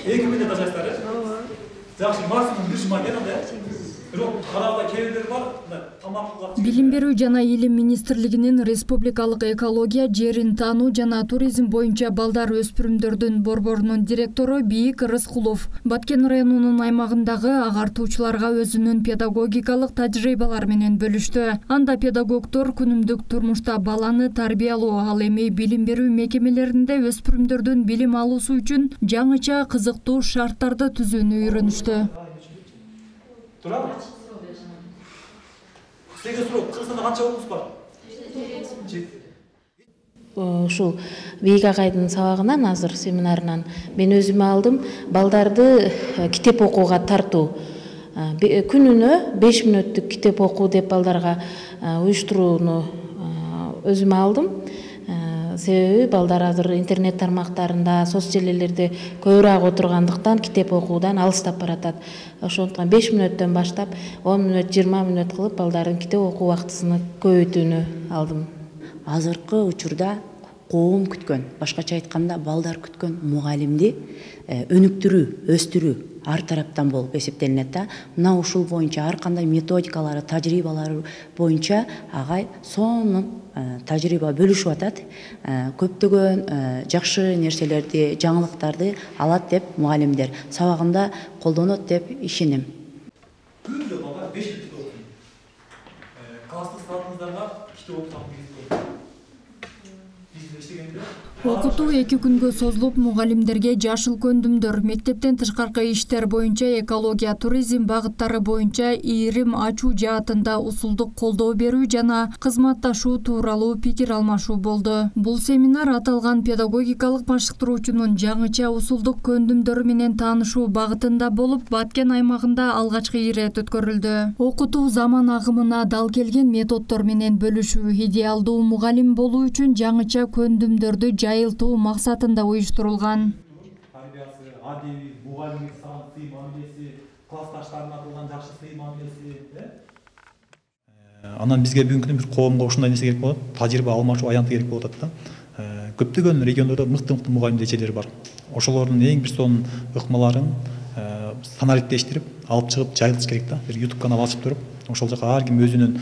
2 минут тажайсыздар, жакшы, максимум 1 жума экен анда. Бирок карабда кээбирлер бар, тамак. Билим берүү жана илим министрлигинин республикалык экология, жерин таануу жана туризм боюнча балдар өспүрүмдөрдүн борборунун директору Бийик Рыскулов Баткен районунун аймагындагы агартуучуларга өзүнүн педагогикалык тажрыйбалары менен бөлүштү. Анда педагогдор күнүмдүк турмушта баланы тарбиялоо, ал эми билим берүү мекемелеринде өспүрүмдөрдүн билим алуусу үчүн жаңыча кызыктуу шарттарды түзүүнү үйрөнүштү. Турабы? Сізге суроо, Кыргызстанда канча окуус бар? Ушул Бийик агайдын сабагынан, азыр семинарынан мен өзүм алдым балдарды китеп окууга тартуу. Күнүнө 5 мүнөттүк китеп окуу деп балдарга уюштурууну өзүм алдым. Себеби балдар азыр интернет тармактарында, соц желелерде көбүрөөк отургандыктан китеп окуудан алыстап баратат. Ошондуктан 5 мүнөттөн баштап 10 мүнөт, 20 мүнөт кылып балдардын китеп окуу убактысын көбөйтүүнү алдым. Азыркы учурда коом күткөн, башкача айтканда балдар күткөн мугалимди өнүктүрүү, өстүрүү ар тараптан болуп эсептелинет да. Мына ушул боюнча ар кандай методикалары, тажрыйбалары боюнча агай сонун тажрыйба бөлүшүп атат. Көптөгөн жакшы нерселерди, жаңылыктарды алат деп мугалимдер сабагында колдонот деп ишенем. Күндө бала 5 китеп окуйт. Класстык сабагыңыздарга китеп окусак Окутуу 2 күнгө созулуп, мугалимдерге жашыл көндүмдөр, мектептен тышкаркы иштер боюнча экология, туризм багыттары боюнча ийрим ачуу жаатында усулдук колдоо берүү жана кызматташуу тууралуу пикир алмашуу болду. Бул семинар аталган педагогикалык машыктыруучунун жаңыча усулдук көндүмдөрү менен таанышуу багытында болуп, Баткен аймагында алгачкы ирет өткөрүлдү. Окутуу заман агымына дал келген методдор менен бөлүшүү, идеалдуу мугалим болуу үчүн жаңыча көндүмдөрдү жайылтуу максатында уюштурулган. Тарбиясы, адеби, мугалимге саган сый мамилеси, классташтарына кылган жакшы сый мамилеси, Анан бизге бүгүнкү күндө бир коомго ушундай нерсе керек болот, тажрыйба алмашуу аянты керек болуп атат да. Көптөгөн региондордо мыкты мугалим эчелери бар. Ошолордун эң бир сонун ыкмаларын санариптештирип, алып чыгып жайылтыш керек да. Бир YouTube канал ачып туруп, ошол жака ар ким өзүнүн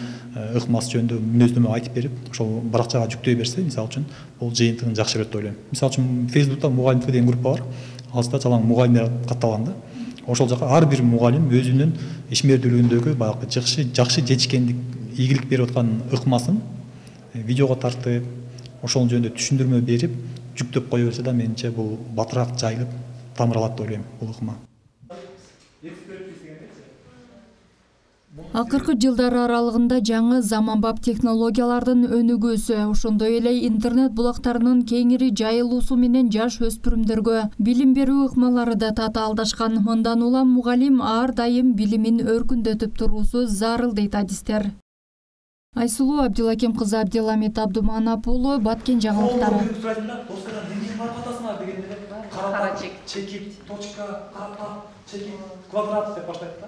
ыкмасы жөнүндө мүнөздөмө айтып берип, ошол баракчага жүктөй берсе, мисалы үчүн, бул жыйынтыгын жакшырат деп ойлойм. Мисалы үчүн Facebook'та мугалимдик деген группа бар. Алыста жалаң мугалимдер катталган да. Ошол жака ар бир мугалим өзүнүн ишмердүүлүгүндөгү баягы жакшы жетишкендик, ийгилик берип аткан ыкмасын видеого тартып, ошол жөнүндө түшүндүрмө берип, жүктөп кое берсе да, менимче бул батыраак жайылып, тамыр алат деп ойлойм бул ыкма. Акыркы жылдар аралыгында жаңы заманбап технологиялардын өнүгүүсү, ошондой эле интернет булактарынын кеңири жайылуусу менен жаш өспүрүмдөргө билим берүү ыкмалары да татаалдашкан. Мындан улам мугалим ар дайым билимин өркүндөтүп туруусу зарыл дейт адистер. Айсулуу Абдилаким кызы, Абдиламит Абдуманап уулу, Баткен жаңылыктары. Кара чекит, точка, квадрат деп баштайт да.